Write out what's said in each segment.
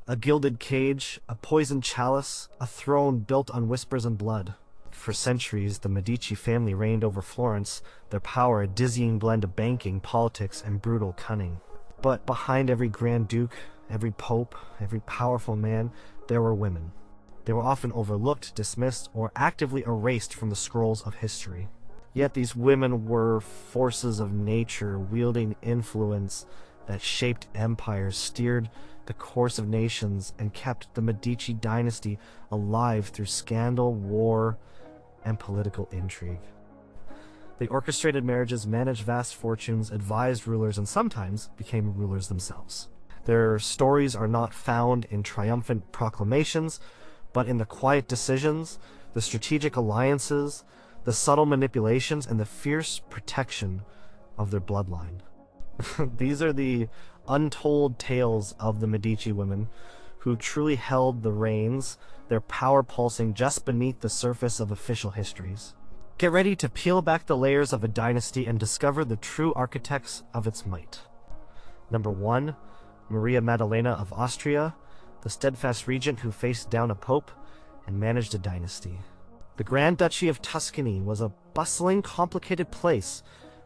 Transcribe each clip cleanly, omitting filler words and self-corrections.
A gilded cage, a poisoned chalice, a throne built on whispers and blood. For centuries, the Medici family reigned over Florence, their power a dizzying blend of banking, politics, and brutal cunning. But behind every Grand Duke, every Pope, every powerful man, there were women. They were often overlooked, dismissed, or actively erased from the scrolls of history. Yet these women were forces of nature, wielding influence that shaped empires, steered the course of nations, and kept the Medici dynasty alive through scandal, war, and political intrigue. They orchestrated marriages, managed vast fortunes, advised rulers, and sometimes became rulers themselves. Their stories are not found in triumphant proclamations, but in the quiet decisions, the strategic alliances, the subtle manipulations, and the fierce protection of their bloodline. These are the untold tales of the Medici women, who truly held the reins, their power pulsing just beneath the surface of official histories. Get ready to peel back the layers of a dynasty and discover the true architects of its might. Number 1, Maria Maddalena of Austria, the steadfast regent who faced down a pope and managed a dynasty. The Grand Duchy of Tuscany was a bustling, complicated place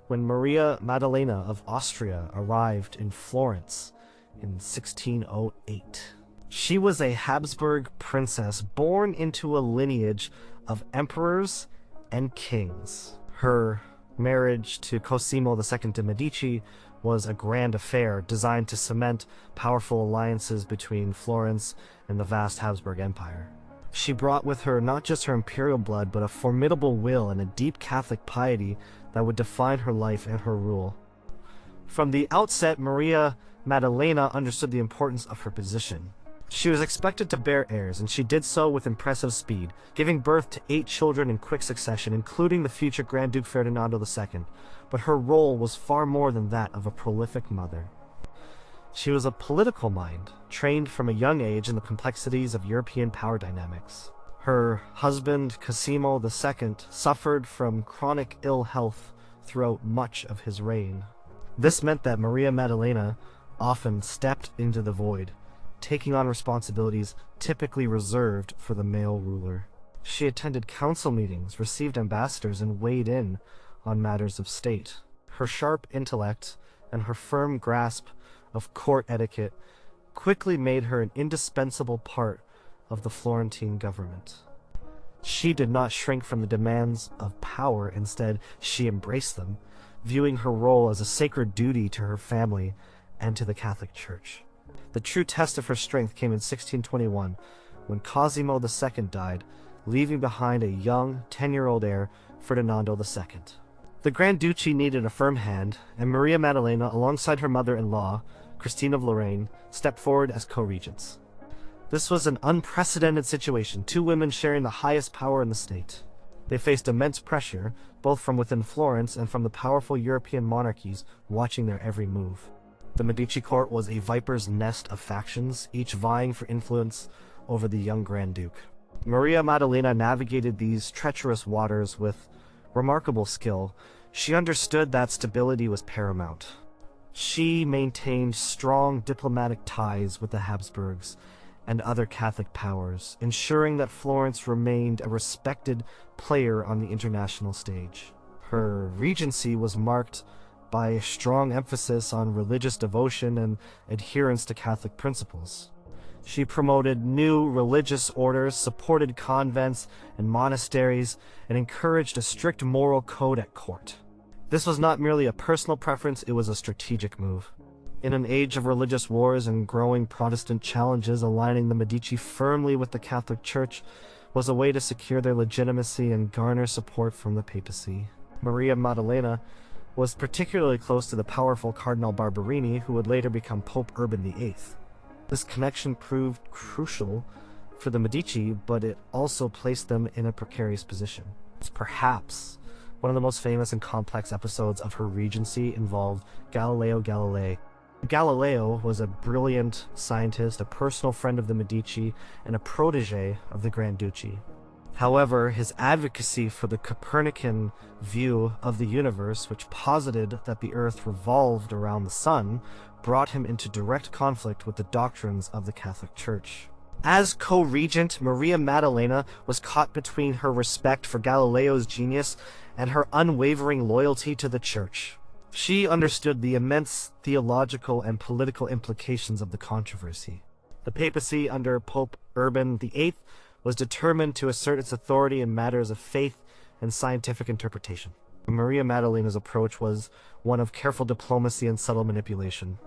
when Maria Maddalena of Austria arrived in Florence in 1608. She was a Habsburg princess born into a lineage of emperors and kings. Her marriage to Cosimo II de' Medici was a grand affair designed to cement powerful alliances between Florence and the vast Habsburg Empire. She brought with her not just her imperial blood, but a formidable will and a deep Catholic piety that would define her life and her rule. From the outset, Maria Maddalena understood the importance of her position. She was expected to bear heirs, and she did so with impressive speed, giving birth to 8 children in quick succession, including the future Grand Duke Ferdinando II. But her role was far more than that of a prolific mother. She was a political mind, trained from a young age in the complexities of European power dynamics. Her husband, Cosimo II, suffered from chronic ill health throughout much of his reign. This meant that Maria Maddalena often stepped into the void, taking on responsibilities typically reserved for the male ruler. She attended council meetings, received ambassadors, and weighed in on matters of state. Her sharp intellect and her firm grasp of court etiquette quickly made her an indispensable part of the Florentine government. She did not shrink from the demands of power. Instead, she embraced them, viewing her role as a sacred duty to her family and to the Catholic Church. The true test of her strength came in 1621, when Cosimo II died, leaving behind a young 10-year-old heir, Ferdinando II. The Grand Duchy needed a firm hand, and Maria Maddalena, alongside her mother-in-law, Christine of Lorraine, stepped forward as co-regents. This was an unprecedented situation, 2 women sharing the highest power in the state. They faced immense pressure, both from within Florence and from the powerful European monarchies watching their every move. The Medici court was a viper's nest of factions, each vying for influence over the young Grand Duke. Maria Maddalena navigated these treacherous waters with remarkable skill. She understood that stability was paramount. She maintained strong diplomatic ties with the Habsburgs and other Catholic powers, ensuring that Florence remained a respected player on the international stage. Her regency was marked by a strong emphasis on religious devotion and adherence to Catholic principles. She promoted new religious orders, supported convents and monasteries, and encouraged a strict moral code at court. This was not merely a personal preference, it was a strategic move. In an age of religious wars and growing Protestant challenges, aligning the Medici firmly with the Catholic Church was a way to secure their legitimacy and garner support from the papacy. Maria Maddalena was particularly close to the powerful Cardinal Barberini, who would later become Pope Urban VIII. This connection proved crucial for the Medici, but it also placed them in a precarious position. It's perhaps one of the most famous and complex episodes of her regency involved Galileo Galilei. Galileo was a brilliant scientist, a personal friend of the Medici, and a protege of the Grand Duchy. However, his advocacy for the Copernican view of the universe, which posited that the Earth revolved around the Sun, brought him into direct conflict with the doctrines of the Catholic Church. As co-regent, Maria Maddalena was caught between her respect for Galileo's genius and her unwavering loyalty to the Church. She understood the immense theological and political implications of the controversy. The papacy under Pope Urban VIII was determined to assert its authority in matters of faith and scientific interpretation. Maria Maddalena's approach was one of careful diplomacy and subtle manipulation.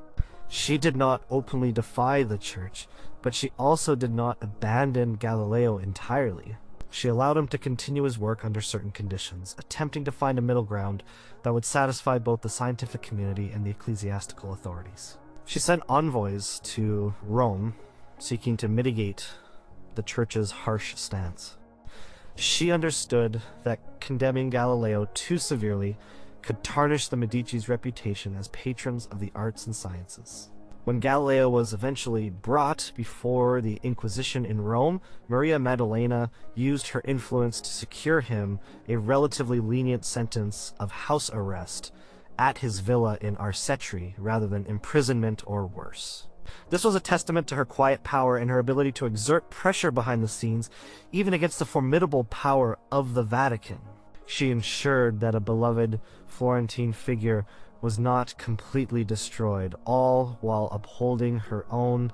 She did not openly defy the Church, but she also did not abandon Galileo entirely. She allowed him to continue his work under certain conditions, attempting to find a middle ground that would satisfy both the scientific community and the ecclesiastical authorities. She sent envoys to Rome, seeking to mitigate the Church's harsh stance. She understood that condemning Galileo too severely could tarnish the Medici's reputation as patrons of the arts and sciences. When Galileo was eventually brought before the Inquisition in Rome, Maria Maddalena used her influence to secure him a relatively lenient sentence of house arrest at his villa in Arcetri rather than imprisonment or worse. This was a testament to her quiet power and her ability to exert pressure behind the scenes, even against the formidable power of the Vatican. She ensured that a beloved Florentine figure was not completely destroyed, all while upholding her own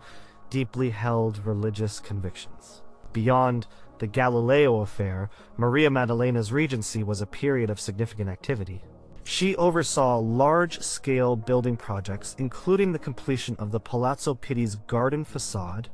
deeply held religious convictions. Beyond the Galileo affair, Maria Maddalena's regency was a period of significant activity. She oversaw large-scale building projects, including the completion of the Palazzo Pitti's garden facade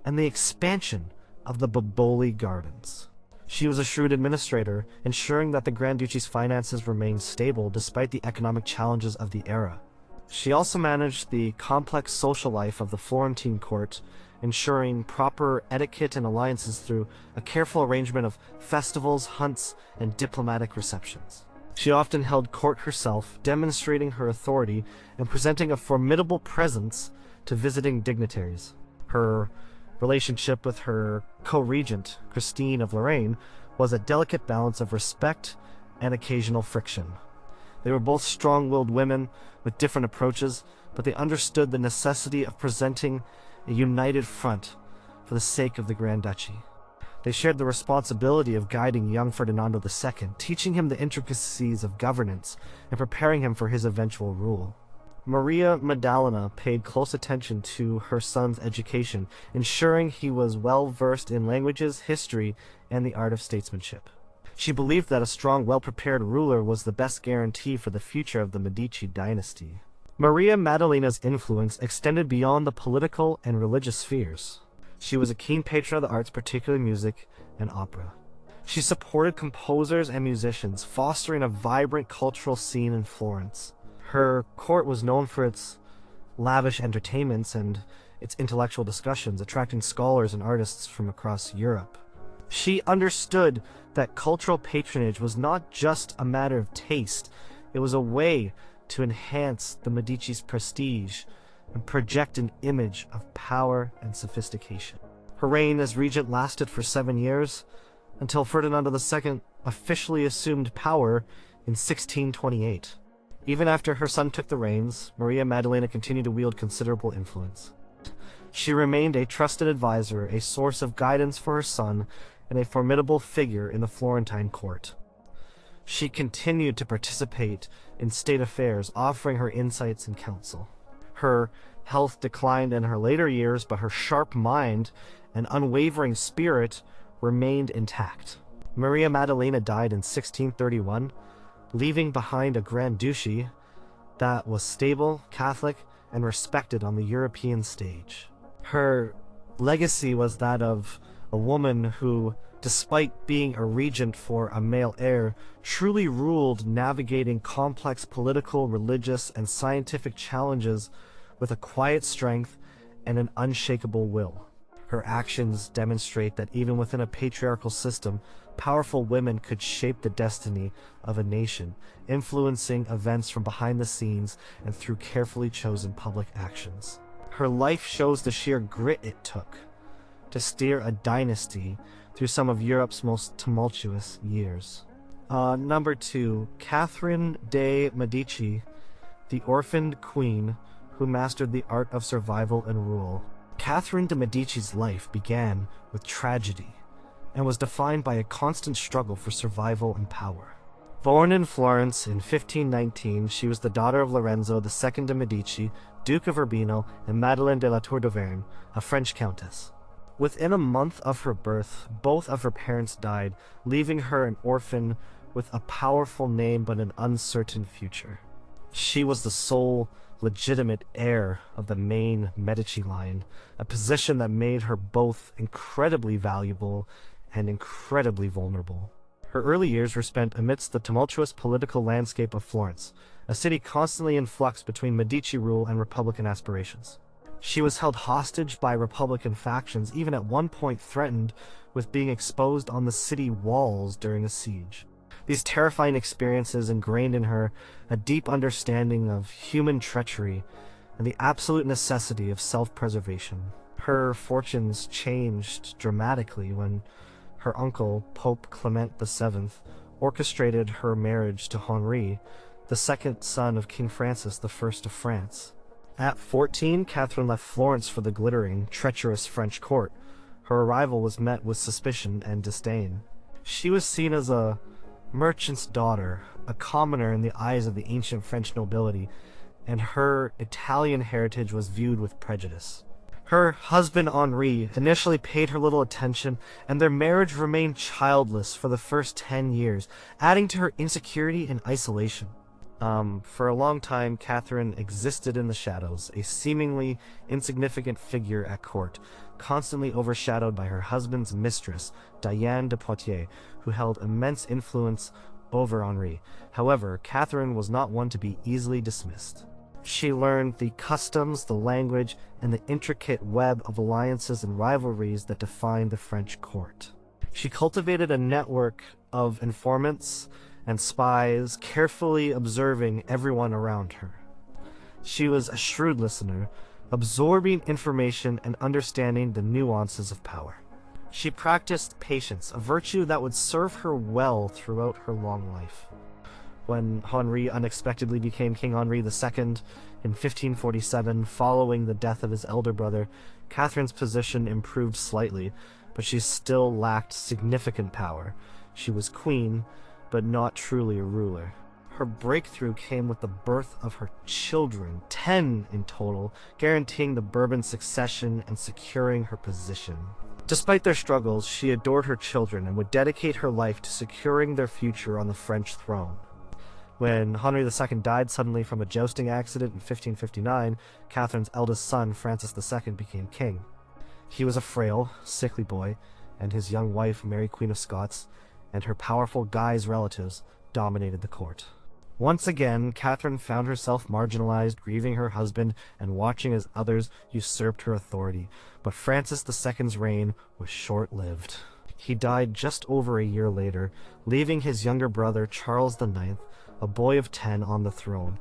and the expansion of the Boboli Gardens. She was a shrewd administrator, ensuring that the Grand Duchy's finances remained stable despite the economic challenges of the era. She also managed the complex social life of the Florentine court, ensuring proper etiquette and alliances through a careful arrangement of festivals, hunts, and diplomatic receptions. She often held court herself, demonstrating her authority and presenting a formidable presence to visiting dignitaries. Her relationship with her co-regent, Christine of Lorraine, was a delicate balance of respect and occasional friction. They were both strong-willed women with different approaches, but they understood the necessity of presenting a united front for the sake of the Grand Duchy. They shared the responsibility of guiding young Ferdinando II, teaching him the intricacies of governance and preparing him for his eventual rule. Maria Maddalena paid close attention to her son's education, ensuring he was well versed in languages, history, and the art of statesmanship. She believed that a strong, well-prepared ruler was the best guarantee for the future of the Medici dynasty. Maria Maddalena's influence extended beyond the political and religious spheres. She was a keen patron of the arts, particularly music and opera. She supported composers and musicians, fostering a vibrant cultural scene in Florence. Her court was known for its lavish entertainments and its intellectual discussions, attracting scholars and artists from across Europe. She understood that cultural patronage was not just a matter of taste, it was a way to enhance the Medici's prestige and project an image of power and sophistication. Her reign as regent lasted for 7 years, until Ferdinando II officially assumed power in 1628. Even after her son took the reins, Maria Maddalena continued to wield considerable influence. She remained a trusted advisor, a source of guidance for her son, and a formidable figure in the Florentine court. She continued to participate in state affairs, offering her insights and counsel. Her health declined in her later years, but her sharp mind and unwavering spirit remained intact. Maria Maddalena died in 1631, leaving behind a Grand Duchy that was stable, Catholic, and respected on the European stage. Her legacy was that of a woman who, despite being a regent for a male heir, truly ruled, navigating complex political, religious, and scientific challenges with a quiet strength and an unshakable will. Her actions demonstrate that even within a patriarchal system, powerful women could shape the destiny of a nation, influencing events from behind the scenes and through carefully chosen public actions. Her life shows the sheer grit it took to steer a dynasty through some of Europe's most tumultuous years. Number 2, Catherine de' Medici, the orphaned queen who mastered the art of survival and rule. Catherine de' Medici's life began with tragedy and was defined by a constant struggle for survival and power. Born in Florence in 1519, she was the daughter of Lorenzo II de' Medici, Duke of Urbino, and Maddalena de la Tour d'Auvergne, a French countess. Within a month of her birth, both of her parents died, leaving her an orphan with a powerful name but an uncertain future. She was the sole legitimate heir of the main Medici line, a position that made her both incredibly valuable and incredibly vulnerable. Her early years were spent amidst the tumultuous political landscape of Florence, a city constantly in flux between Medici rule and Republican aspirations. She was held hostage by Republican factions, even at one point threatened with being exposed on the city walls during a siege. These terrifying experiences ingrained in her a deep understanding of human treachery and the absolute necessity of self-preservation. Her fortunes changed dramatically when her uncle, Pope Clement VII, orchestrated her marriage to Henri, the second son of King Francis I of France. At 14, Catherine left Florence for the glittering, treacherous French court. Her arrival was met with suspicion and disdain. She was seen as a merchant's daughter, a commoner in the eyes of the ancient French nobility, and her Italian heritage was viewed with prejudice. Her husband Henri initially paid her little attention, and their marriage remained childless for the first 10 years, adding to her insecurity and isolation. For a long time, Catherine existed in the shadows, a seemingly insignificant figure at court, constantly overshadowed by her husband's mistress, Diane de Poitiers, who held immense influence over Henri. However, Catherine was not one to be easily dismissed. She learned the customs, the language, and the intricate web of alliances and rivalries that defined the French court. She cultivated a network of informants and spies, carefully observing everyone around her. She was a shrewd listener, absorbing information and understanding the nuances of power. She practiced patience, a virtue that would serve her well throughout her long life. When Henri unexpectedly became King Henri II in 1547, following the death of his elder brother, Catherine's position improved slightly, but she still lacked significant power. She was queen, but not truly a ruler. Her breakthrough came with the birth of her children, 10 in total, guaranteeing the Bourbon succession and securing her position. Despite their struggles, she adored her children and would dedicate her life to securing their future on the French throne. When Henri II died suddenly from a jousting accident in 1559, Catherine's eldest son, Francis II, became king. He was a frail, sickly boy, and his young wife, Mary Queen of Scots, and her powerful Guise relatives dominated the court. Once again, Catherine found herself marginalized, grieving her husband and watching as others usurped her authority. But Francis II's reign was short-lived. He died just over a year later, leaving his younger brother, Charles IX, a boy of 10, on the throne.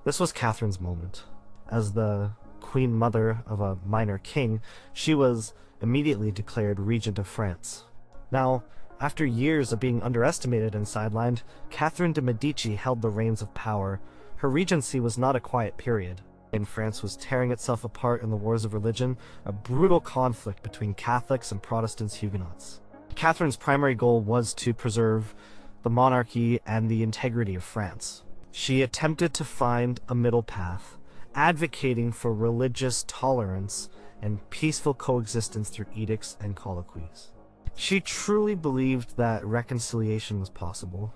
This was Catherine's moment. As the queen mother of a minor king, she was immediately declared regent of France. Now, after years of being underestimated and sidelined, Catherine de' Medici held the reins of power. Her regency was not a quiet period. France was tearing itself apart in the wars of religion, a brutal conflict between Catholics and Protestants Huguenots. Catherine's primary goal was to preserve the monarchy and the integrity of France. She attempted to find a middle path, advocating for religious tolerance and peaceful coexistence through edicts and colloquies. She truly believed that reconciliation was possible,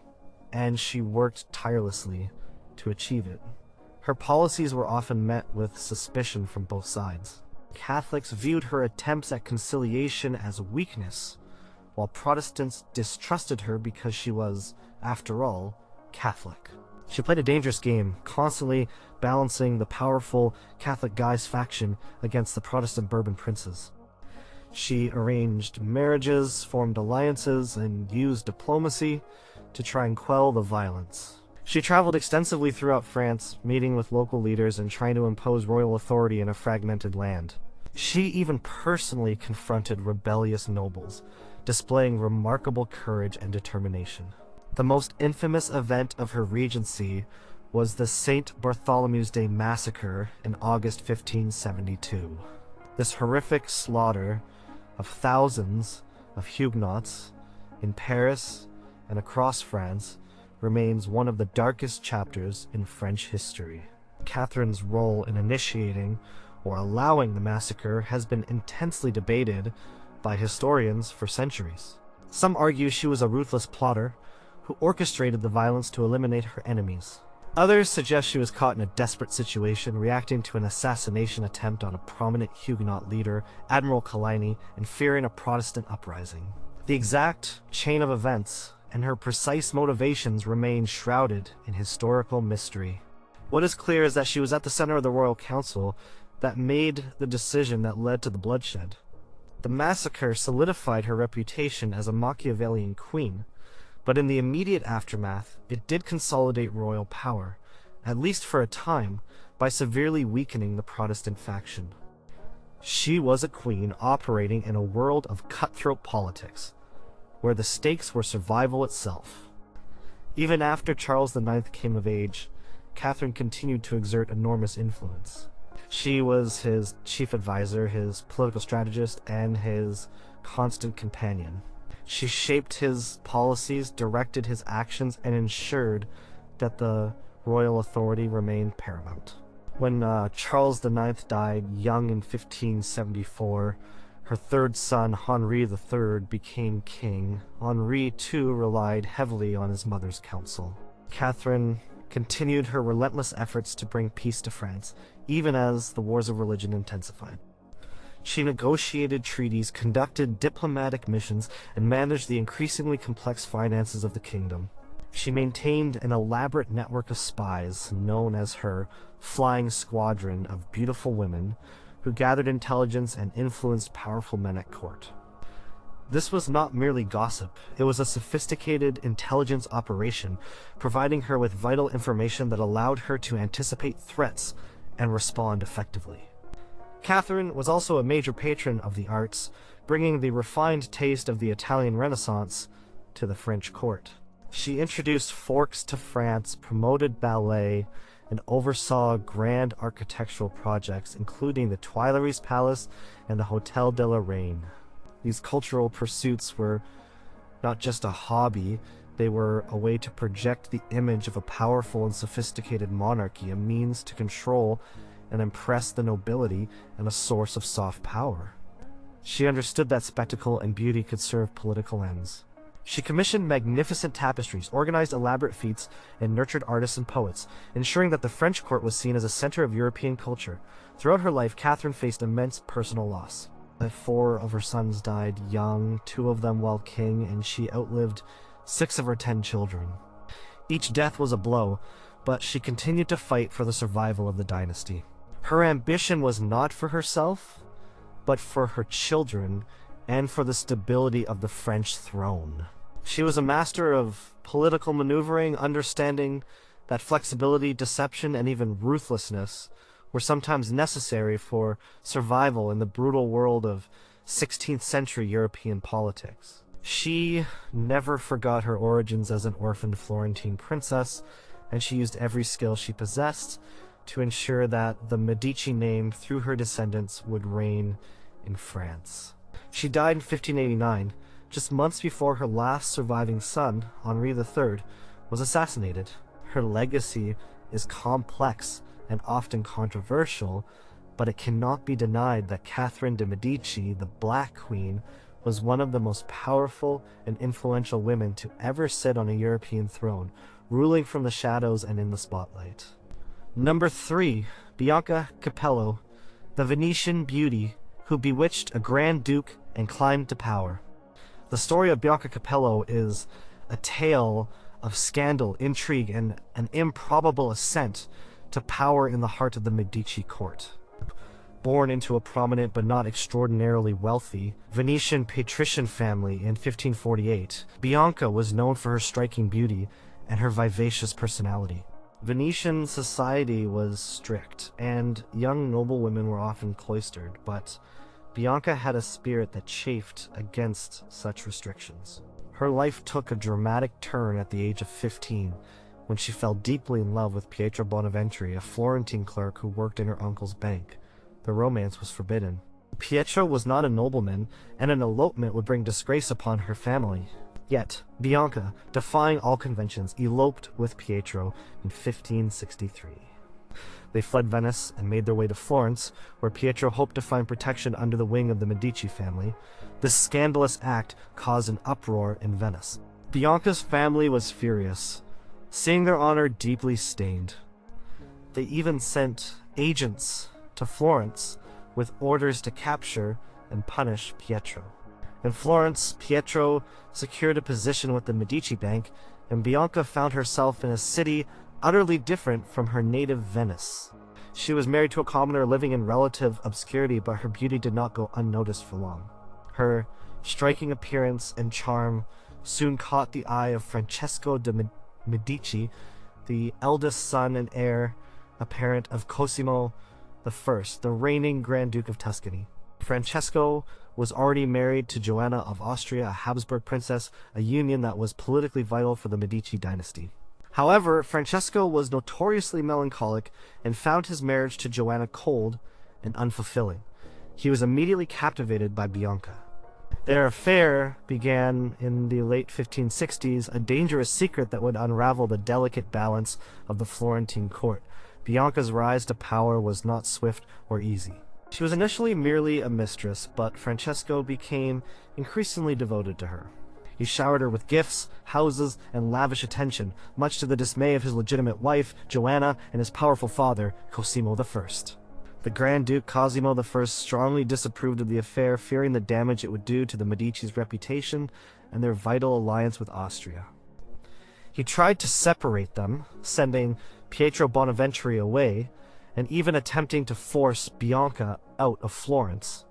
and she worked tirelessly to achieve it. Her policies were often met with suspicion from both sides. Catholics viewed her attempts at conciliation as weakness, while Protestants distrusted her because she was, after all, Catholic. She played a dangerous game, constantly balancing the powerful Catholic Guise faction against the Protestant Bourbon princes. She arranged marriages, formed alliances, and used diplomacy to try and quell the violence. She traveled extensively throughout France, meeting with local leaders and trying to impose royal authority in a fragmented land. She even personally confronted rebellious nobles, displaying remarkable courage and determination. The most infamous event of her regency was the St. Bartholomew's Day massacre in August 1572. This horrific slaughter of thousands of Huguenots in Paris and across France remains one of the darkest chapters in French history. Catherine's role in initiating or allowing the massacre has been intensely debated by historians for centuries. Some argue she was a ruthless plotter who orchestrated the violence to eliminate her enemies. Others suggest she was caught in a desperate situation, reacting to an assassination attempt on a prominent Huguenot leader, Admiral Coligny, and fearing a Protestant uprising. The exact chain of events and her precise motivations remain shrouded in historical mystery. What is clear is that she was at the center of the royal council that made the decision that led to the bloodshed. The massacre solidified her reputation as a Machiavellian queen, but in the immediate aftermath, it did consolidate royal power, at least for a time, by severely weakening the Protestant faction. She was a queen operating in a world of cutthroat politics, where the stakes were survival itself. Even after Charles IX came of age, Catherine continued to exert enormous influence. She was his chief advisor, his political strategist, and his constant companion. She shaped his policies, directed his actions, and ensured that the royal authority remained paramount. When Charles IX died young in 1574, her third son, Henri III, became king. Henri, too, relied heavily on his mother's counsel. Catherine continued her relentless efforts to bring peace to France, even as the wars of religion intensified. She negotiated treaties, conducted diplomatic missions, and managed the increasingly complex finances of the kingdom. She maintained an elaborate network of spies, known as her flying squadron of beautiful women, who gathered intelligence and influenced powerful men at court. This was not merely gossip, it was a sophisticated intelligence operation, providing her with vital information that allowed her to anticipate threats and respond effectively. Catherine was also a major patron of the arts, bringing the refined taste of the Italian Renaissance to the French court. She introduced forks to France, promoted ballet, and oversaw grand architectural projects, including the Tuileries Palace and the Hôtel de la Reine. These cultural pursuits were not just a hobby, they were a way to project the image of a powerful and sophisticated monarchy, a means to control and impress the nobility, and a source of soft power. She understood that spectacle and beauty could serve political ends. She commissioned magnificent tapestries, organized elaborate feats, and nurtured artists and poets, ensuring that the French court was seen as a center of European culture. Throughout her life, Catherine faced immense personal loss. 4 of her sons died young, 2 of them while king, and she outlived 6 of her 10 children. Each death was a blow, but she continued to fight for the survival of the dynasty. Her ambition was not for herself, but for her children and for the stability of the French throne. She was a master of political maneuvering, understanding that flexibility, deception, and even ruthlessness were sometimes necessary for survival in the brutal world of 16th century European politics. She never forgot her origins as an orphaned Florentine princess, and she used every skill she possessed to ensure that the Medici name through her descendants would reign in France. She died in 1589, just months before her last surviving son, Henri III, was assassinated. Her legacy is complex and often controversial, but it cannot be denied that Catherine de' Medici, the Black Queen, was one of the most powerful and influential women to ever sit on a European throne, ruling from the shadows and in the spotlight. Number 3, Bianca Capello, the Venetian beauty who bewitched a Grand Duke and climbed to power. The story of Bianca Capello is a tale of scandal, intrigue, and an improbable ascent to power in the heart of the Medici court. Born into a prominent but not extraordinarily wealthy Venetian patrician family in 1548, Bianca was known for her striking beauty and her vivacious personality. Venetian society was strict, and young noblewomen were often cloistered, but Bianca had a spirit that chafed against such restrictions. Her life took a dramatic turn at the age of 15, when she fell deeply in love with Pietro Bonaventure, a Florentine clerk who worked in her uncle's bank. The romance was forbidden. Pietro was not a nobleman, and an elopement would bring disgrace upon her family. Yet, Bianca, defying all conventions, eloped with Pietro in 1563. They fled Venice and made their way to Florence, where Pietro hoped to find protection under the wing of the Medici family. This scandalous act caused an uproar in Venice. Bianca's family was furious, seeing their honor deeply stained. They even sent agents to Florence with orders to capture and punish Pietro. In Florence, Pietro secured a position with the Medici Bank, and Bianca found herself in a city utterly different from her native Venice. She was married to a commoner living in relative obscurity, but her beauty did not go unnoticed for long. Her striking appearance and charm soon caught the eye of Francesco de Medici, the eldest son and heir apparent of Cosimo I, the reigning Grand Duke of Tuscany. Francesco was already married to Joanna of Austria, a Habsburg princess, a union that was politically vital for the Medici dynasty. However, Francesco was notoriously melancholic and found his marriage to Joanna cold and unfulfilling. He was immediately captivated by Bianca. Their affair began in the late 1560s, a dangerous secret that would unravel the delicate balance of the Florentine court. Bianca's rise to power was not swift or easy. She was initially merely a mistress, but Francesco became increasingly devoted to her. He showered her with gifts, houses, and lavish attention, much to the dismay of his legitimate wife, Joanna, and his powerful father, Cosimo I. The Grand Duke Cosimo I strongly disapproved of the affair, fearing the damage it would do to the Medici's reputation and their vital alliance with Austria. He tried to separate them, sending Pietro Bonaventure away, and even attempting to force Bianca out of Florence.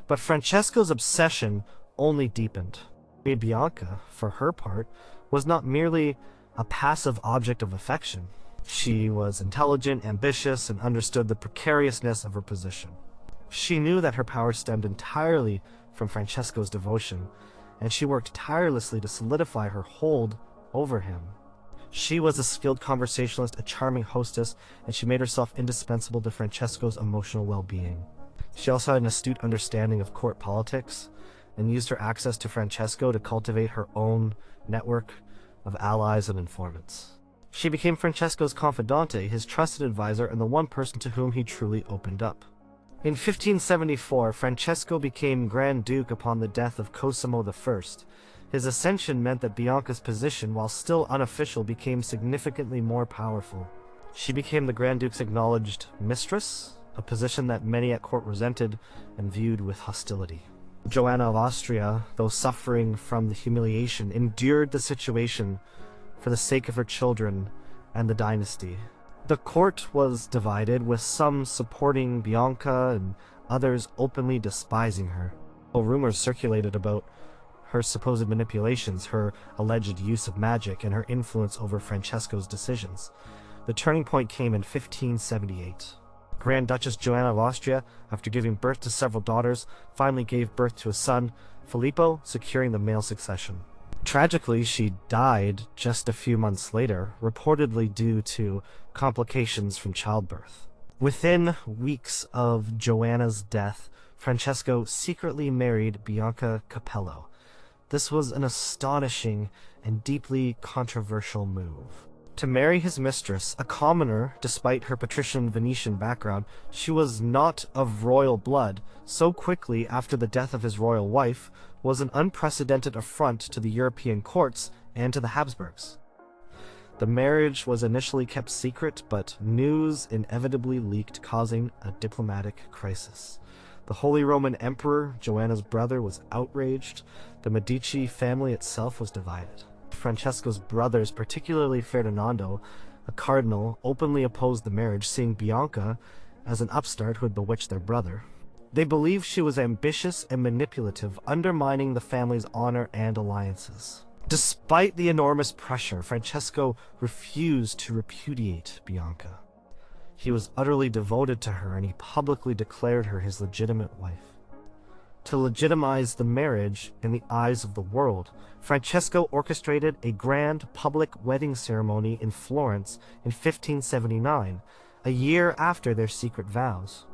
But Francesco's obsession only deepened. Bianca, for her part, was not merely a passive object of affection. She was intelligent, ambitious, and understood the precariousness of her position. She knew that her power stemmed entirely from Francesco's devotion, and she worked tirelessly to solidify her hold over him. She was a skilled conversationalist, a charming hostess, and she made herself indispensable to Francesco's emotional well-being. She also had an astute understanding of court politics, and used her access to Francesco to cultivate her own network of allies and informants. She became Francesco's confidante, his trusted advisor, and the one person to whom he truly opened up. In 1574, Francesco became Grand Duke upon the death of Cosimo I. His ascension meant that Bianca's position, while still unofficial, became significantly more powerful. She became the Grand Duke's acknowledged mistress, a position that many at court resented and viewed with hostility. Joanna of Austria, though suffering from the humiliation, endured the situation for the sake of her children and the dynasty. The court was divided, with some supporting Bianca and others openly despising her. Rumors circulated about her supposed manipulations, her alleged use of magic, and her influence over Francesco's decisions. The turning point came in 1578. Grand Duchess Joanna of Austria, after giving birth to several daughters, finally gave birth to a son, Filippo, securing the male succession. Tragically, she died just a few months later, reportedly due to complications from childbirth. Within weeks of Joanna's death, Francesco secretly married Bianca Capello. This was an astonishing and deeply controversial move. To marry his mistress, a commoner, despite her patrician Venetian background, she was not of royal blood, so quickly after the death of his royal wife, was an unprecedented affront to the European courts and to the Habsburgs. The marriage was initially kept secret, but news inevitably leaked, causing a diplomatic crisis. The Holy Roman Emperor, Joanna's brother, was outraged. The Medici family itself was divided. Francesco's brothers, particularly Ferdinando, a cardinal, openly opposed the marriage, seeing Bianca as an upstart who had bewitched their brother. They believed she was ambitious and manipulative, undermining the family's honor and alliances. Despite the enormous pressure, Francesco refused to repudiate Bianca. He was utterly devoted to her, and he publicly declared her his legitimate wife. To legitimize the marriage in the eyes of the world, Francesco orchestrated a grand public wedding ceremony in Florence in 1579, a year after their secret vows.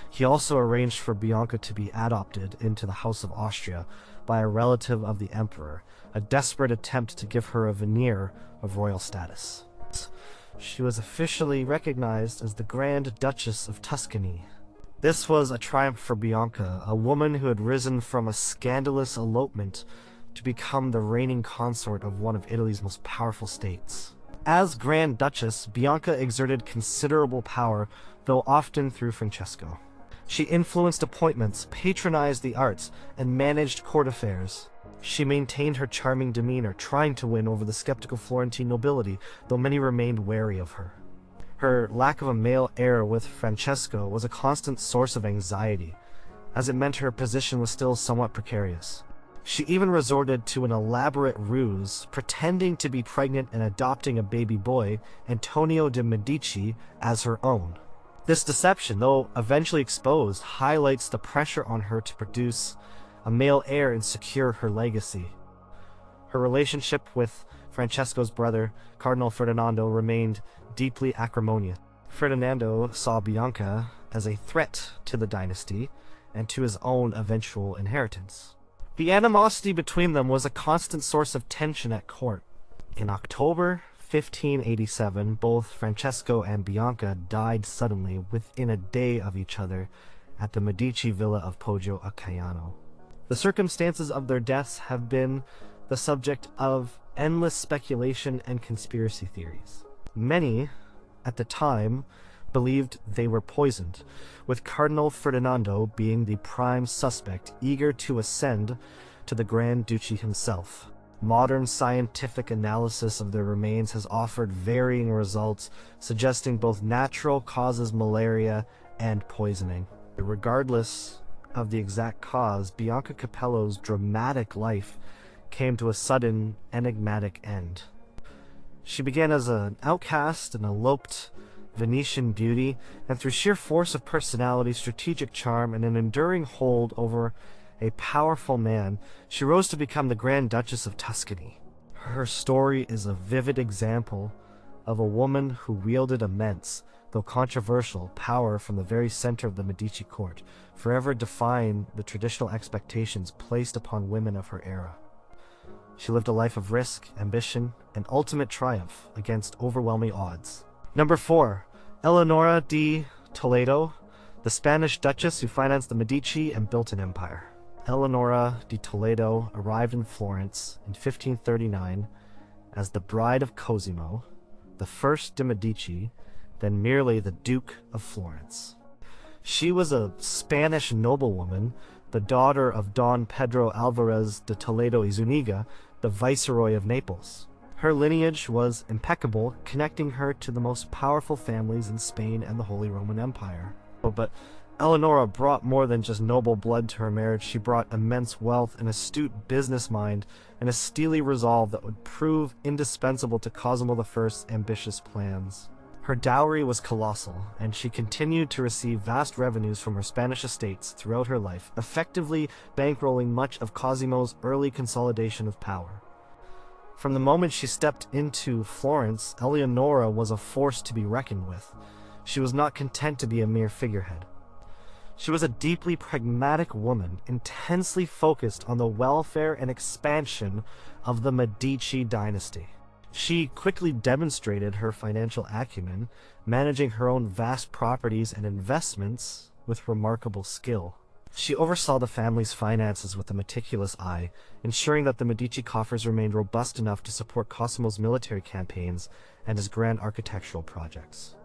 He also arranged for Bianca to be adopted into the House of Austria by a relative of the emperor, a desperate attempt to give her a veneer of royal status. She was officially recognized as the Grand Duchess of Tuscany. This was a triumph for Bianca, a woman who had risen from a scandalous elopement to become the reigning consort of one of Italy's most powerful states. As Grand Duchess, Bianca exerted considerable power, though often through Francesco. She influenced appointments, patronized the arts, and managed court affairs. She maintained her charming demeanor, trying to win over the skeptical Florentine nobility, though many remained wary of her. Her lack of a male heir with Francesco was a constant source of anxiety, as it meant her position was still somewhat precarious. She even resorted to an elaborate ruse, pretending to be pregnant and adopting a baby boy, Antonio de' Medici, as her own. This deception, though eventually exposed, highlights the pressure on her to produce a male heir and secure her legacy. Her relationship with Francesco's brother, Cardinal Ferdinando, remained deeply acrimonious. Ferdinando saw Bianca as a threat to the dynasty and to his own eventual inheritance. The animosity between them was a constant source of tension at court. In October 1587, both Francesco and Bianca died suddenly within a day of each other at the Medici villa of Poggio a Caiano. The circumstances of their deaths have been the subject of endless speculation and conspiracy theories. Many, at the time, believed they were poisoned, with Cardinal Ferdinando being the prime suspect, eager to ascend to the Grand Duchy himself. Modern scientific analysis of their remains has offered varying results, suggesting both natural causes, malaria, and poisoning. Regardless of the exact cause, Bianca Capello's dramatic life came to a sudden, enigmatic end. She began as an outcast and eloped Venetian beauty, and through sheer force of personality, strategic charm, and an enduring hold over a powerful man, she rose to become the Grand Duchess of Tuscany. Her story is a vivid example of a woman who wielded immense, though controversial, power from the very center of the Medici court, forever defying the traditional expectations placed upon women of her era. She lived a life of risk, ambition, and ultimate triumph against overwhelming odds. Number 4. Eleonora di Toledo, the Spanish Duchess who financed the Medici and built an empire. Eleonora di Toledo arrived in Florence in 1539 as the bride of Cosimo, the first de' Medici, then merely the Duke of Florence. She was a Spanish noblewoman, the daughter of Don Pedro Alvarez de Toledo y Zuniga, the Viceroy of Naples. Her lineage was impeccable, connecting her to the most powerful families in Spain and the Holy Roman Empire. But Eleonora brought more than just noble blood to her marriage. She brought immense wealth, an astute business mind, and a steely resolve that would prove indispensable to Cosimo I's ambitious plans. Her dowry was colossal, and she continued to receive vast revenues from her Spanish estates throughout her life, effectively bankrolling much of Cosimo's early consolidation of power. From the moment she stepped into Florence, Eleonora was a force to be reckoned with. She was not content to be a mere figurehead. She was a deeply pragmatic woman, intensely focused on the welfare and expansion of the Medici dynasty. She quickly demonstrated her financial acumen, managing her own vast properties and investments with remarkable skill. She oversaw the family's finances with a meticulous eye, ensuring that the Medici coffers remained robust enough to support Cosimo's military campaigns and his grand architectural projects.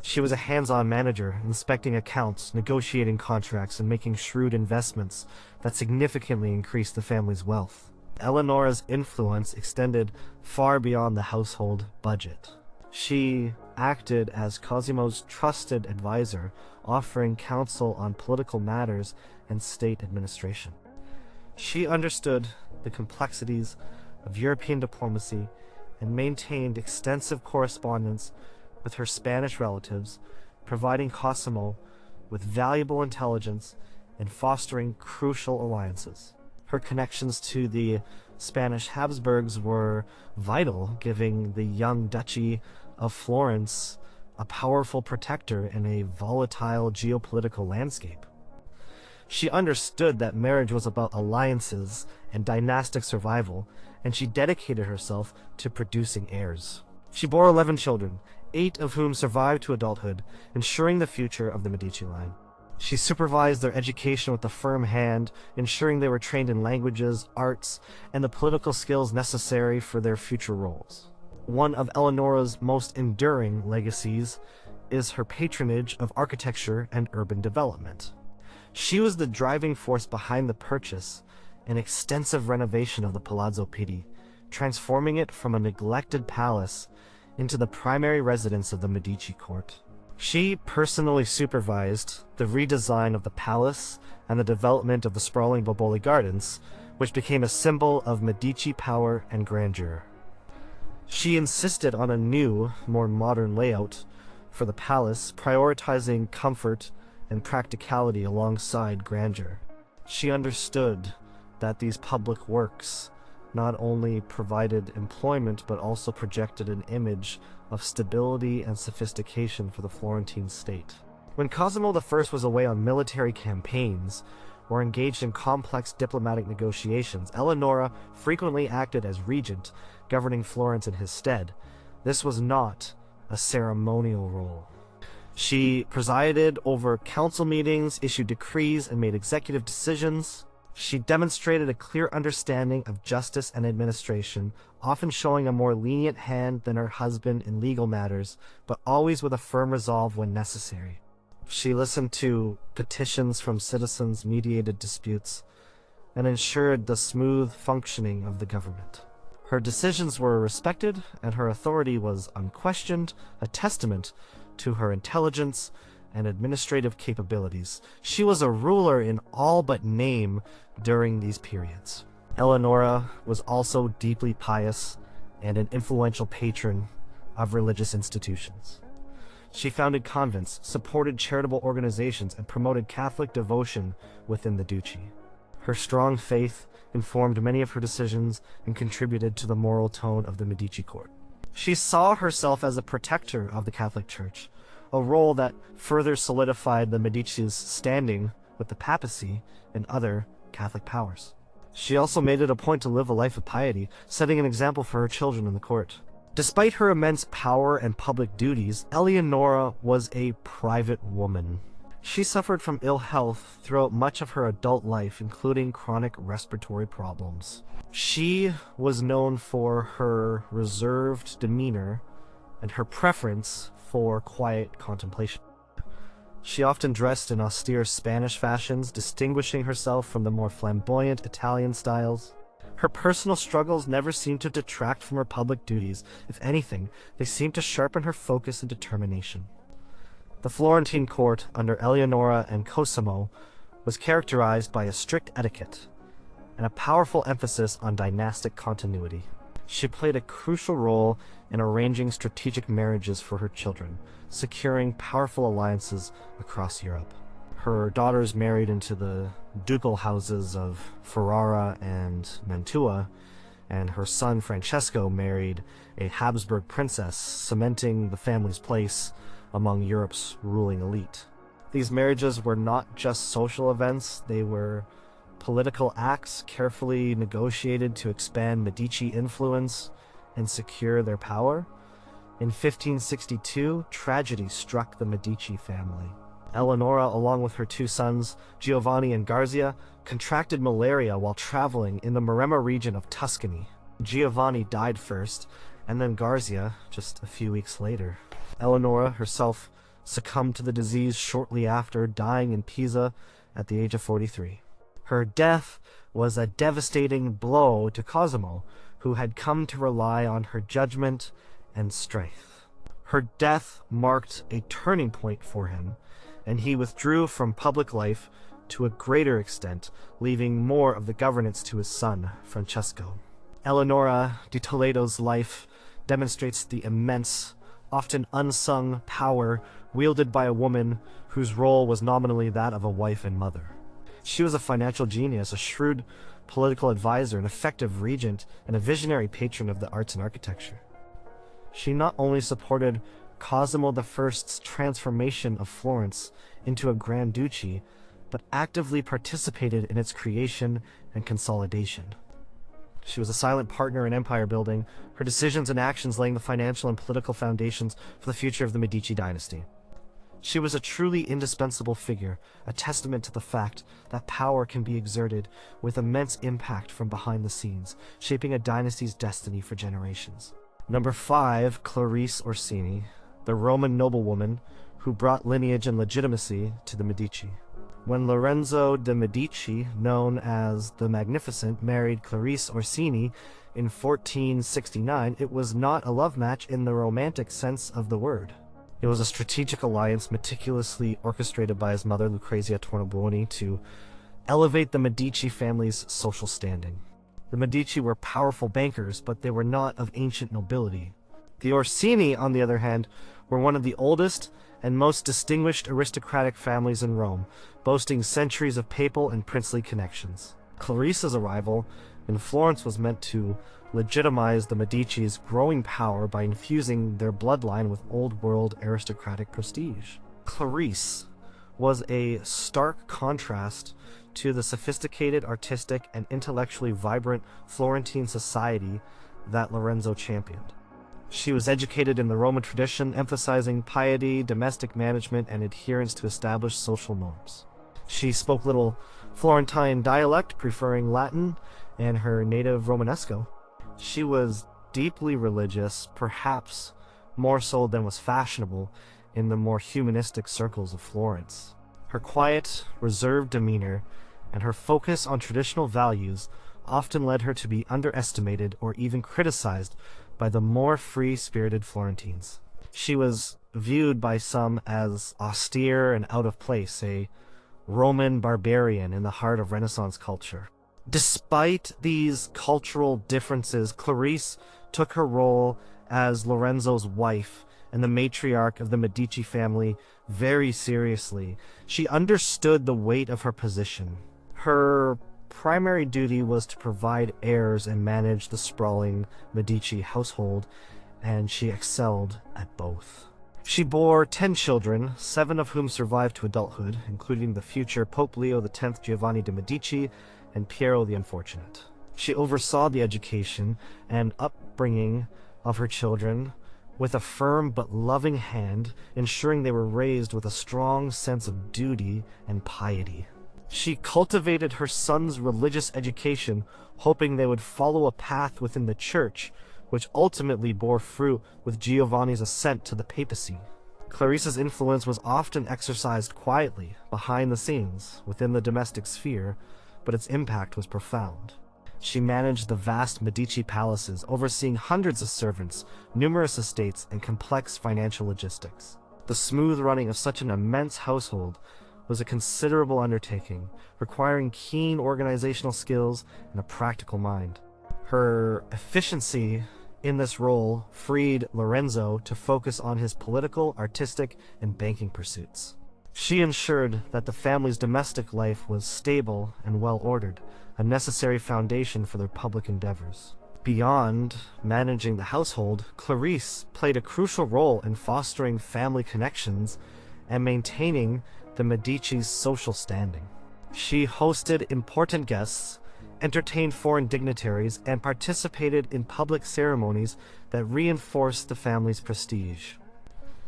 She was a hands-on manager, inspecting accounts, negotiating contracts, and making shrewd investments that significantly increased the family's wealth. Eleonora's influence extended far beyond the household budget. She acted as Cosimo's trusted advisor, offering counsel on political matters and state administration. She understood the complexities of European diplomacy and maintained extensive correspondence with her Spanish relatives, providing Cosimo with valuable intelligence and fostering crucial alliances. Her connections to the Spanish Habsburgs were vital, giving the young Duchy of Florence a powerful protector in a volatile geopolitical landscape. She understood that marriage was about alliances and dynastic survival, and she dedicated herself to producing heirs. She bore 11 children, 8 of whom survived to adulthood, ensuring the future of the Medici line. She supervised their education with a firm hand, ensuring they were trained in languages, arts, and the political skills necessary for their future roles. One of Eleonora's most enduring legacies is her patronage of architecture and urban development. She was the driving force behind the purchase and extensive renovation of the Palazzo Pitti, transforming it from a neglected palace into the primary residence of the Medici court. She personally supervised the redesign of the palace and the development of the sprawling Boboli Gardens, which became a symbol of Medici power and grandeur. She insisted on a new, more modern layout for the palace, prioritizing comfort and practicality alongside grandeur. She understood that these public works not only provided employment but also projected an image of stability and sophistication for the Florentine state. When Cosimo I was away on military campaigns or engaged in complex diplomatic negotiations, Eleonora frequently acted as regent, governing Florence in his stead. This was not a ceremonial role. She presided over council meetings, issued decrees, and made executive decisions. She demonstrated a clear understanding of justice and administration, often showing a more lenient hand than her husband in legal matters, but always with a firm resolve when necessary. She listened to petitions from citizens, mediated disputes, and ensured the smooth functioning of the government. Her decisions were respected, and her authority was unquestioned, a testament to her intelligence and administrative capabilities. She was a ruler in all but name during these periods. Eleonora was also deeply pious and an influential patron of religious institutions. She founded convents, supported charitable organizations, and promoted Catholic devotion within the duchy. Her strong faith informed many of her decisions and contributed to the moral tone of the Medici court. She saw herself as a protector of the Catholic Church, a role that further solidified the Medici's standing with the papacy and other Catholic powers. She also made it a point to live a life of piety, setting an example for her children in the court. Despite her immense power and public duties, Eleonora was a private woman. She suffered from ill health throughout much of her adult life, including chronic respiratory problems. She was known for her reserved demeanor and her preference for quiet contemplation. She often dressed in austere Spanish fashions, distinguishing herself from the more flamboyant Italian styles. Her personal struggles never seemed to detract from her public duties. If anything, they seemed to sharpen her focus and determination. The Florentine court under Eleonora and Cosimo was characterized by a strict etiquette and a powerful emphasis on dynastic continuity. She played a crucial role in arranging strategic marriages for her children, securing powerful alliances across Europe. Her daughters married into the ducal houses of Ferrara and Mantua, and her son Francesco married a Habsburg princess, cementing the family's place among Europe's ruling elite. These marriages were not just social events, they were political acts carefully negotiated to expand Medici influence and secure their power. In 1562, tragedy struck the Medici family. Eleonora, along with her 2 sons, Giovanni and Garzia, contracted malaria while traveling in the Maremma region of Tuscany. Giovanni died first, and then Garzia just a few weeks later. Eleonora herself succumbed to the disease shortly after, dying in Pisa at the age of 43. Her death was a devastating blow to Cosimo, who had come to rely on her judgment and strength. Her death marked a turning point for him, and he withdrew from public life to a greater extent, leaving more of the governance to his son, Francesco. Eleonora di Toledo's life demonstrates the immense, often unsung power wielded by a woman whose role was nominally that of a wife and mother. She was a financial genius, a shrewd political advisor, an effective regent, and a visionary patron of the arts and architecture. She not only supported Cosimo I's transformation of Florence into a grand duchy, but actively participated in its creation and consolidation. She was a silent partner in empire building, her decisions and actions laying the financial and political foundations for the future of the Medici dynasty. She was a truly indispensable figure, a testament to the fact that power can be exerted with immense impact from behind the scenes, shaping a dynasty's destiny for generations. Number 5, Clarice Orsini, the Roman noblewoman who brought lineage and legitimacy to the Medici. When Lorenzo de' Medici, known as the Magnificent, married Clarice Orsini in 1469, it was not a love match in the romantic sense of the word. It was a strategic alliance meticulously orchestrated by his mother, Lucrezia Tornabuoni, to elevate the Medici family's social standing. The Medici were powerful bankers, but they were not of ancient nobility. The Orsini, on the other hand, were one of the oldest and most distinguished aristocratic families in Rome, boasting centuries of papal and princely connections. Clarice's arrival in Florence was meant to legitimize the Medici's growing power by infusing their bloodline with old-world aristocratic prestige. Clarice was a stark contrast to the sophisticated, artistic, and intellectually vibrant Florentine society that Lorenzo championed. She was educated in the Roman tradition, emphasizing piety, domestic management, and adherence to established social norms. She spoke little Florentine dialect, preferring Latin and her native Romanesco. She was deeply religious, perhaps more so than was fashionable in the more humanistic circles of Florence. Her quiet, reserved demeanor and her focus on traditional values often led her to be underestimated or even criticized by the more free-spirited Florentines. She was viewed by some as austere and out of place, a Roman barbarian in the heart of Renaissance culture. Despite these cultural differences, Clarice took her role as Lorenzo's wife and the matriarch of the Medici family very seriously. She understood the weight of her position. Her primary duty was to provide heirs and manage the sprawling Medici household, and she excelled at both. She bore 10 children, 7 of whom survived to adulthood, including the future Pope Leo X Giovanni de' Medici and Piero the Unfortunate. She oversaw the education and upbringing of her children with a firm but loving hand, ensuring they were raised with a strong sense of duty and piety. She cultivated her sons' religious education, hoping they would follow a path within the church, which ultimately bore fruit with Giovanni's ascent to the papacy. Clarice's influence was often exercised quietly, behind the scenes, within the domestic sphere, but its impact was profound. She managed the vast Medici palaces, overseeing hundreds of servants, numerous estates, and complex financial logistics. The smooth running of such an immense household was a considerable undertaking, requiring keen organizational skills and a practical mind. Her efficiency in this role freed Lorenzo to focus on his political, artistic, and banking pursuits. She ensured that the family's domestic life was stable and well-ordered, a necessary foundation for their public endeavors. Beyond managing the household, Clarice played a crucial role in fostering family connections and maintaining the Medici's social standing. She hosted important guests, entertained foreign dignitaries, and participated in public ceremonies that reinforced the family's prestige.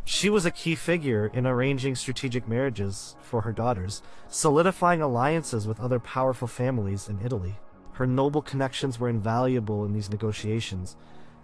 She was a key figure in arranging strategic marriages for her daughters, solidifying alliances with other powerful families in Italy. Her noble connections were invaluable in these negotiations,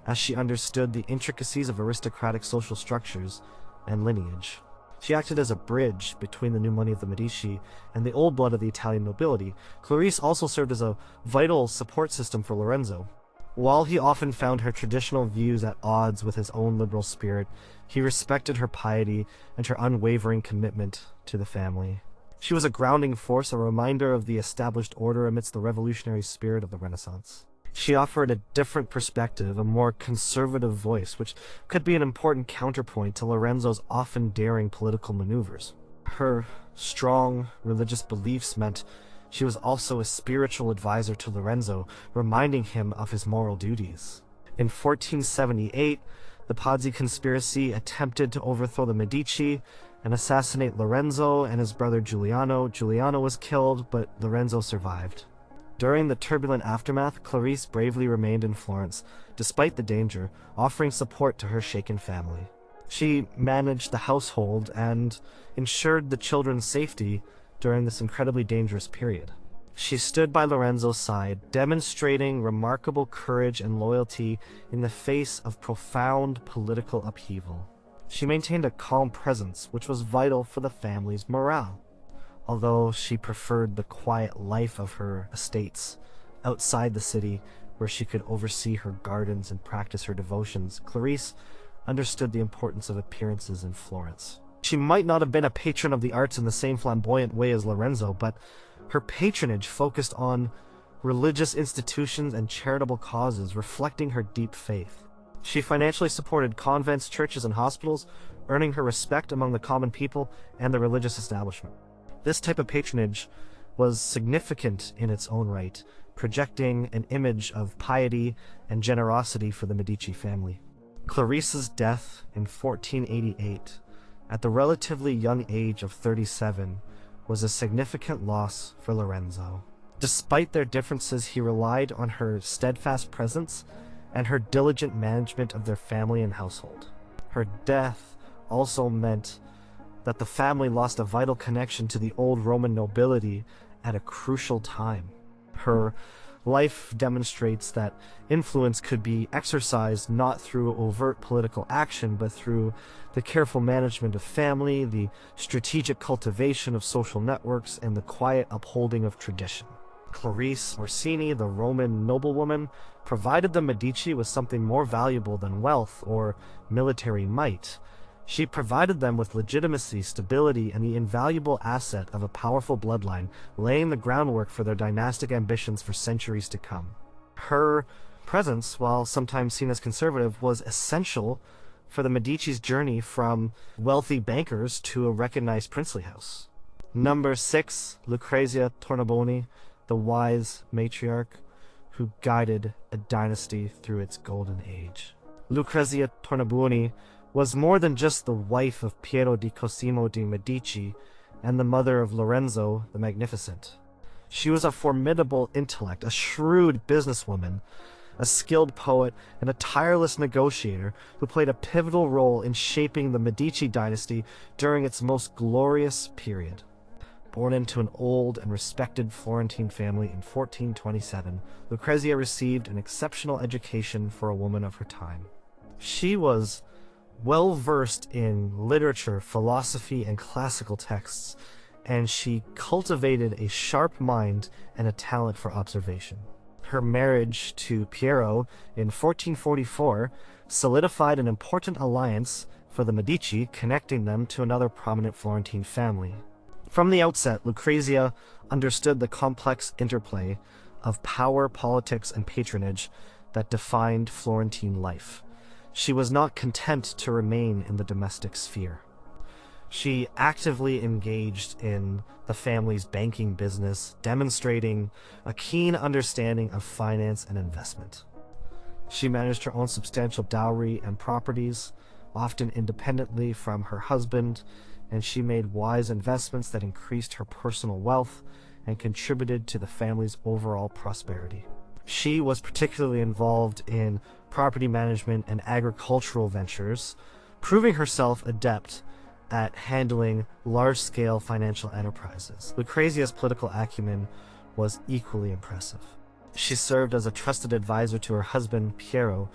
as she understood the intricacies of aristocratic social structures and lineage. She acted as a bridge between the new money of the Medici and the old blood of the Italian nobility. Clarice also served as a vital support system for Lorenzo. While he often found her traditional views at odds with his own liberal spirit, he respected her piety and her unwavering commitment to the family. She was a grounding force, a reminder of the established order amidst the revolutionary spirit of the Renaissance. She offered a different perspective, a more conservative voice, which could be an important counterpoint to Lorenzo's often daring political maneuvers. Her strong religious beliefs meant She was also a spiritual advisor to Lorenzo, reminding him of his moral duties. In 1478, the Pazzi conspiracy attempted to overthrow the Medici and assassinate Lorenzo and his brother Giuliano. Giuliano was killed, but Lorenzo survived. During the turbulent aftermath, Clarice bravely remained in Florence, despite the danger, offering support to her shaken family. She managed the household and ensured the children's safety during this incredibly dangerous period. She stood by Lorenzo's side, demonstrating remarkable courage and loyalty in the face of profound political upheaval. She maintained a calm presence, which was vital for the family's morale. Although she preferred the quiet life of her estates outside the city, where she could oversee her gardens and practice her devotions, Clarice understood the importance of appearances in Florence. She might not have been a patron of the arts in the same flamboyant way as Lorenzo, but her patronage focused on religious institutions and charitable causes, reflecting her deep faith. She financially supported convents, churches, and hospitals, earning her respect among the common people and the religious establishment. This type of patronage was significant in its own right, projecting an image of piety and generosity for the Medici family. Clarice's death in 1488, at the relatively young age of 37, was a significant loss for Lorenzo. Despite their differences, he relied on her steadfast presence and her diligent management of their family and household. Her death also meant that the family lost a vital connection to the old Roman nobility at a crucial time. Her life demonstrates that influence could be exercised not through overt political action, but through the careful management of family, the strategic cultivation of social networks, and the quiet upholding of tradition. Clarice Orsini, the Roman noblewoman, provided the Medici with something more valuable than wealth or military might. She provided them with legitimacy, stability, and the invaluable asset of a powerful bloodline, laying the groundwork for their dynastic ambitions for centuries to come. Her presence, while sometimes seen as conservative, was essential for the Medici's journey from wealthy bankers to a recognized princely house. Number 6, Lucrezia Tornabuoni, the wise matriarch who guided a dynasty through its golden age. Lucrezia Tornabuoni was more than just the wife of Piero di Cosimo de' Medici and the mother of Lorenzo the Magnificent. She was a formidable intellect, a shrewd businesswoman, a skilled poet, and a tireless negotiator who played a pivotal role in shaping the Medici dynasty during its most glorious period. Born into an old and respected Florentine family in 1427, Lucrezia received an exceptional education for a woman of her time. She was well-versed in literature, philosophy, and classical texts, and she cultivated a sharp mind and a talent for observation. Her marriage to Piero in 1444 solidified an important alliance for the Medici, connecting them to another prominent Florentine family. From the outset, Lucrezia understood the complex interplay of power, politics, and patronage that defined Florentine life. She was not content to remain in the domestic sphere. She actively engaged in the family's banking business, demonstrating a keen understanding of finance and investment. She managed her own substantial dowry and properties, often independently from her husband, and she made wise investments that increased her personal wealth and contributed to the family's overall prosperity. She was particularly involved in property management and agricultural ventures, proving herself adept at handling large-scale financial enterprises. Lucrezia's political acumen was equally impressive. She served as a trusted advisor to her husband, Piero,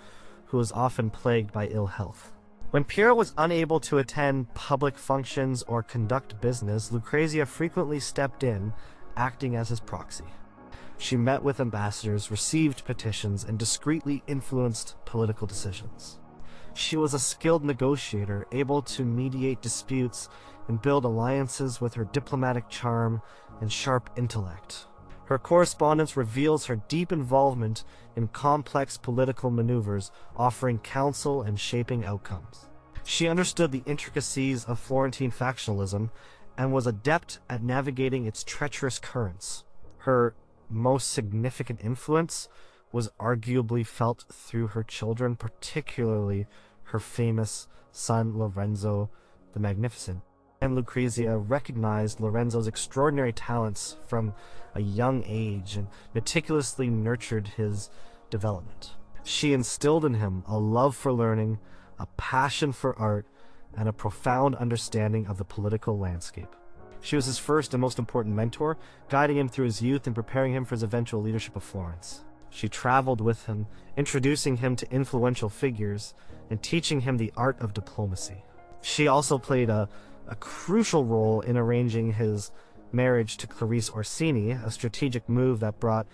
who was often plagued by ill health. When Piero was unable to attend public functions or conduct business, Lucrezia frequently stepped in, acting as his proxy. She met with ambassadors, received petitions, and discreetly influenced political decisions. She was a skilled negotiator, able to mediate disputes and build alliances with her diplomatic charm and sharp intellect. Her correspondence reveals her deep involvement in complex political maneuvers, offering counsel and shaping outcomes. She understood the intricacies of Florentine factionalism and was adept at navigating its treacherous currents. Her most significant influence was arguably felt through her children, particularly her famous son Lorenzo the Magnificent. And Lucrezia recognized Lorenzo's extraordinary talents from a young age and meticulously nurtured his development. She instilled in him a love for learning, a passion for art, and a profound understanding of the political landscape. She was his first and most important mentor, guiding him through his youth and preparing him for his eventual leadership of Florence. She traveled with him, introducing him to influential figures and teaching him the art of diplomacy. She also played a crucial role in arranging his marriage to Clarice Orsini, a strategic move that brought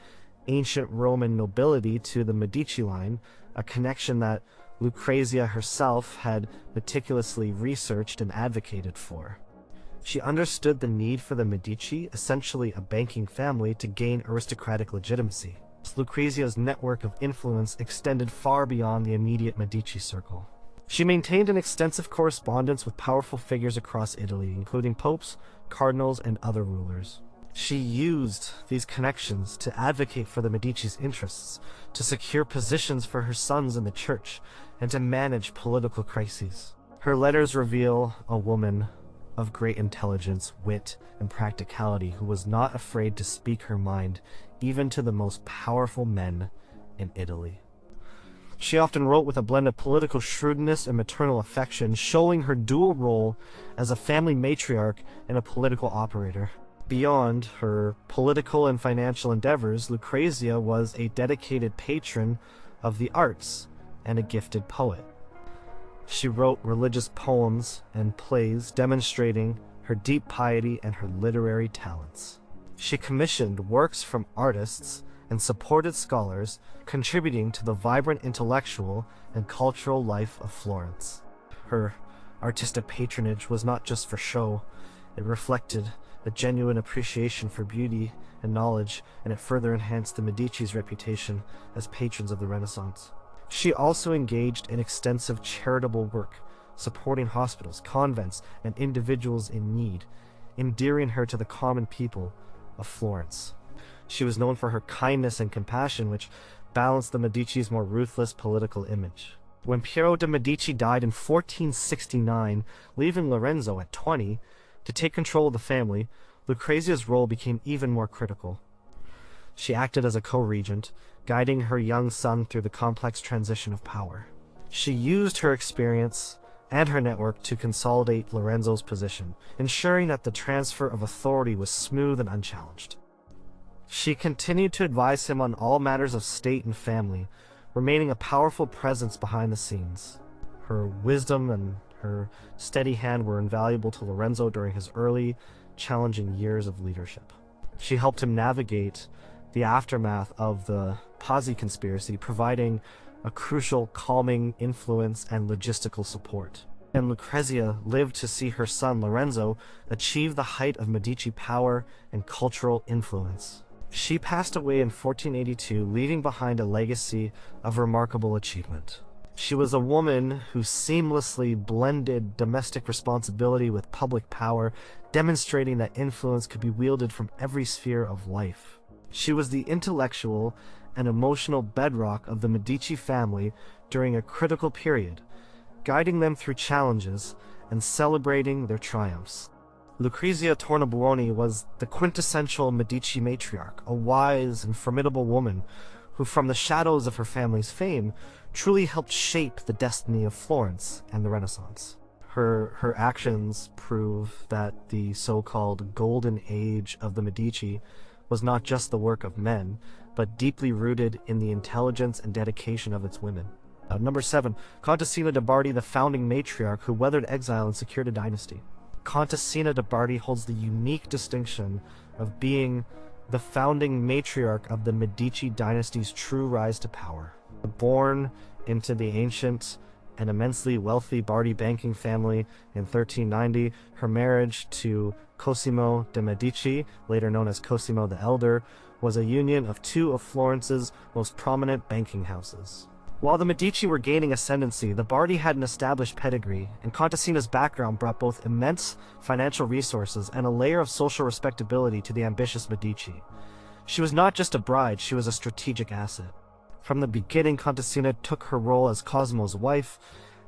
ancient Roman nobility to the Medici line, a connection that Lucrezia herself had meticulously researched and advocated for. She understood the need for the Medici, essentially a banking family, to gain aristocratic legitimacy. Lucrezia's network of influence extended far beyond the immediate Medici circle. She maintained an extensive correspondence with powerful figures across Italy, including popes, cardinals, and other rulers. She used these connections to advocate for the Medici's interests, to secure positions for her sons in the church, and to manage political crises. Her letters reveal a woman of great intelligence, wit, and practicality who was not afraid to speak her mind, even to the most powerful men in Italy. She often wrote with a blend of political shrewdness and maternal affection, showing her dual role as a family matriarch and a political operator. Beyond her political and financial endeavors, Lucrezia was a dedicated patron of the arts and a gifted poet. She wrote religious poems and plays demonstrating her deep piety and her literary talents. She commissioned works from artists and supported scholars, contributing to the vibrant intellectual and cultural life of Florence. Her artistic patronage was not just for show, it reflected a genuine appreciation for beauty and knowledge, and it further enhanced the Medici's reputation as patrons of the Renaissance. She also engaged in extensive charitable work, supporting hospitals, convents, and individuals in need, endearing her to the common people of Florence. She was known for her kindness and compassion, which balanced the Medici's more ruthless political image. When Piero de' Medici died in 1469, leaving Lorenzo at 20 to take control of the family, Lucrezia's role became even more critical. She acted as a co-regent, guiding her young son through the complex transition of power. She used her experience and her network to consolidate Lorenzo's position, ensuring that the transfer of authority was smooth and unchallenged. She continued to advise him on all matters of state and family, remaining a powerful presence behind the scenes. Her wisdom and her steady hand were invaluable to Lorenzo during his early, challenging years of leadership. She helped him navigate the aftermath of the Pazzi conspiracy, providing a crucial calming influence and logistical support. And Lucrezia lived to see her son Lorenzo achieve the height of Medici power and cultural influence. She passed away in 1482, leaving behind a legacy of remarkable achievement. She was a woman who seamlessly blended domestic responsibility with public power, demonstrating that influence could be wielded from every sphere of life. She was the intellectual and emotional bedrock of the Medici family during a critical period, guiding them through challenges and celebrating their triumphs. Lucrezia Tornabuoni was the quintessential Medici matriarch, a wise and formidable woman who, from the shadows of her family's fame, truly helped shape the destiny of Florence and the Renaissance. Her actions prove that the so-called golden age of the Medici was not just the work of men, but deeply rooted in the intelligence and dedication of its women. Number 7. Contessina de' Bardi, the founding matriarch who weathered exile and secured a dynasty. Contessina de' Bardi holds the unique distinction of being the founding matriarch of the Medici dynasty's true rise to power. Born into the ancient and immensely wealthy Bardi banking family in 1390, her marriage to Cosimo de' Medici, later known as Cosimo the Elder, was a union of two of Florence's most prominent banking houses. While the Medici were gaining ascendancy, the Bardi had an established pedigree, and Contessina's background brought both immense financial resources and a layer of social respectability to the ambitious Medici. She was not just a bride, she was a strategic asset. From the beginning, Contessina took her role as Cosimo's wife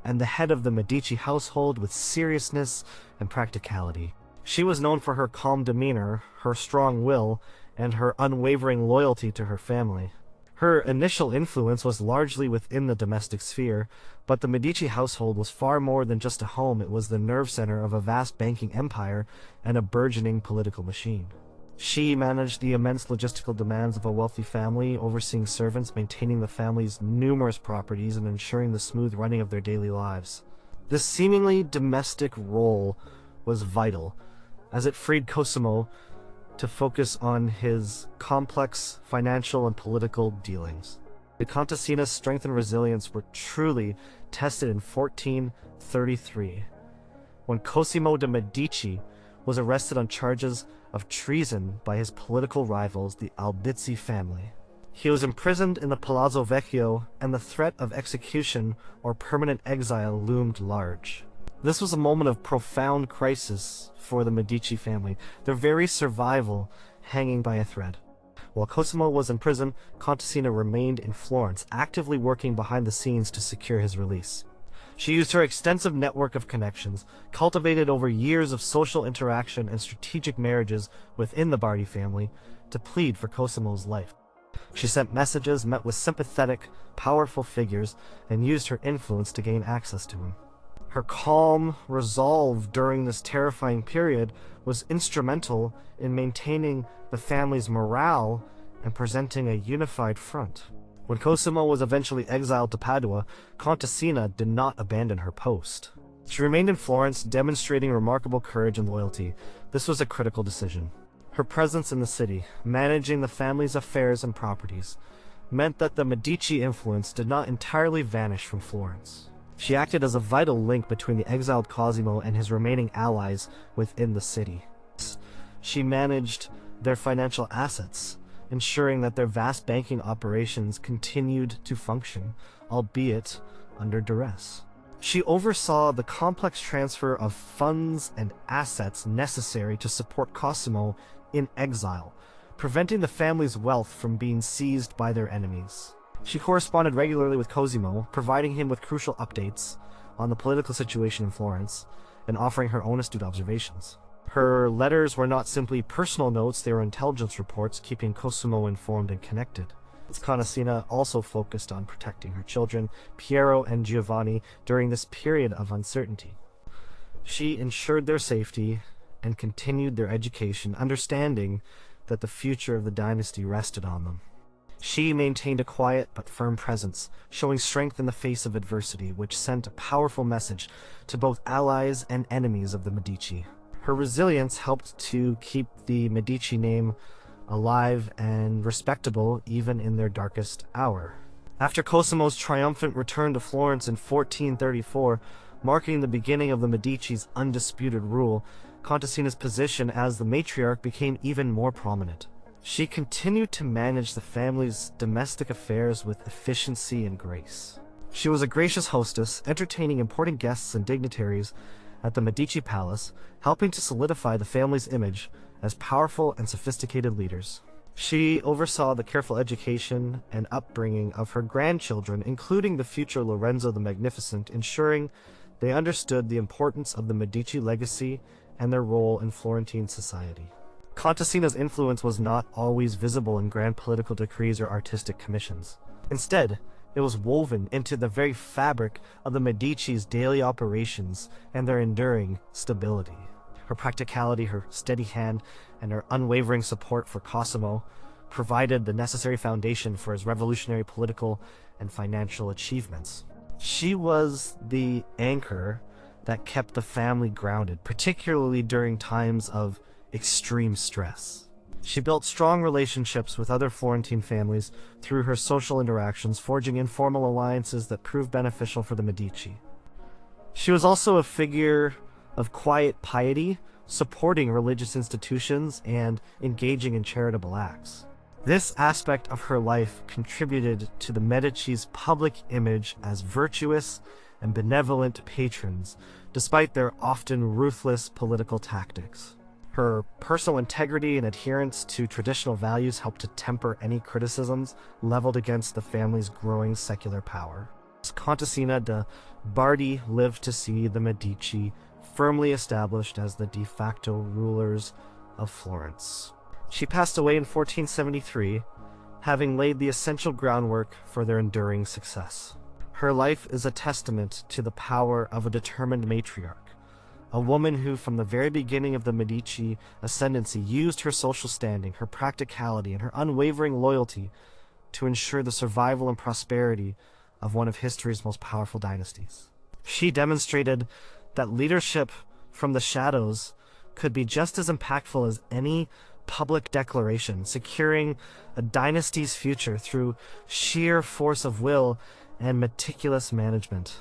and the head of the Medici household with seriousness and practicality. She was known for her calm demeanor, her strong will, and her unwavering loyalty to her family. Her initial influence was largely within the domestic sphere, but the Medici household was far more than just a home. It was the nerve center of a vast banking empire and a burgeoning political machine. She managed the immense logistical demands of a wealthy family, overseeing servants, maintaining the family's numerous properties, and ensuring the smooth running of their daily lives. This seemingly domestic role was vital, as it freed Cosimo to focus on his complex financial and political dealings. The Contessina's strength and resilience were truly tested in 1433, when Cosimo de' Medici was arrested on charges of treason by his political rivals, the Albizzi family. He was imprisoned in the Palazzo Vecchio, and the threat of execution or permanent exile loomed large. This was a moment of profound crisis for the Medici family, their very survival hanging by a thread. While Cosimo was in prison, Contessina remained in Florence, actively working behind the scenes to secure his release. She used her extensive network of connections, cultivated over years of social interaction and strategic marriages within the Bardi family, to plead for Cosimo's life. She sent messages, met with sympathetic, powerful figures, and used her influence to gain access to him. Her calm resolve during this terrifying period was instrumental in maintaining the family's morale and presenting a unified front. When Cosimo was eventually exiled to Padua, Contessina did not abandon her post. She remained in Florence, demonstrating remarkable courage and loyalty. This was a critical decision. Her presence in the city, managing the family's affairs and properties, meant that the Medici influence did not entirely vanish from Florence. She acted as a vital link between the exiled Cosimo and his remaining allies within the city. She managed their financial assets, ensuring that their vast banking operations continued to function, albeit under duress. She oversaw the complex transfer of funds and assets necessary to support Cosimo in exile, preventing the family's wealth from being seized by their enemies. She corresponded regularly with Cosimo, providing him with crucial updates on the political situation in Florence and offering her own astute observations. Her letters were not simply personal notes, they were intelligence reports, keeping Cosimo informed and connected. Contessina also focused on protecting her children, Piero and Giovanni, during this period of uncertainty. She ensured their safety and continued their education, understanding that the future of the dynasty rested on them. She maintained a quiet but firm presence, showing strength in the face of adversity, which sent a powerful message to both allies and enemies of the Medici. Her resilience helped to keep the Medici name alive and respectable even in their darkest hour. After Cosimo's triumphant return to Florence in 1434, marking the beginning of the Medici's undisputed rule, Contessina's position as the matriarch became even more prominent. She continued to manage the family's domestic affairs with efficiency and grace. She was a gracious hostess, entertaining important guests and dignitaries at the Medici palace, helping to solidify the family's image as powerful and sophisticated leaders. She oversaw the careful education and upbringing of her grandchildren, including the future Lorenzo the Magnificent, ensuring they understood the importance of the Medici legacy and their role in Florentine society. Contessina's influence was not always visible in grand political decrees or artistic commissions. Instead, it was woven into the very fabric of the Medici's daily operations and their enduring stability. Her practicality, her steady hand, and her unwavering support for Cosimo provided the necessary foundation for his revolutionary political and financial achievements. She was the anchor that kept the family grounded, particularly during times of extreme stress. She built strong relationships with other Florentine families through her social interactions, forging informal alliances that proved beneficial for the Medici. She was also a figure of quiet piety, supporting religious institutions and engaging in charitable acts. This aspect of her life contributed to the Medici's public image as virtuous and benevolent patrons, despite their often ruthless political tactics. Her personal integrity and adherence to traditional values helped to temper any criticisms leveled against the family's growing secular power. Contessina de' Bardi lived to see the Medici firmly established as the de facto rulers of Florence. She passed away in 1473, having laid the essential groundwork for their enduring success. Her life is a testament to the power of a determined matriarch, a woman who, from the very beginning of the Medici ascendancy, used her social standing, her practicality, and her unwavering loyalty to ensure the survival and prosperity of one of history's most powerful dynasties. She demonstrated that leadership from the shadows could be just as impactful as any public declaration, securing a dynasty's future through sheer force of will and meticulous management.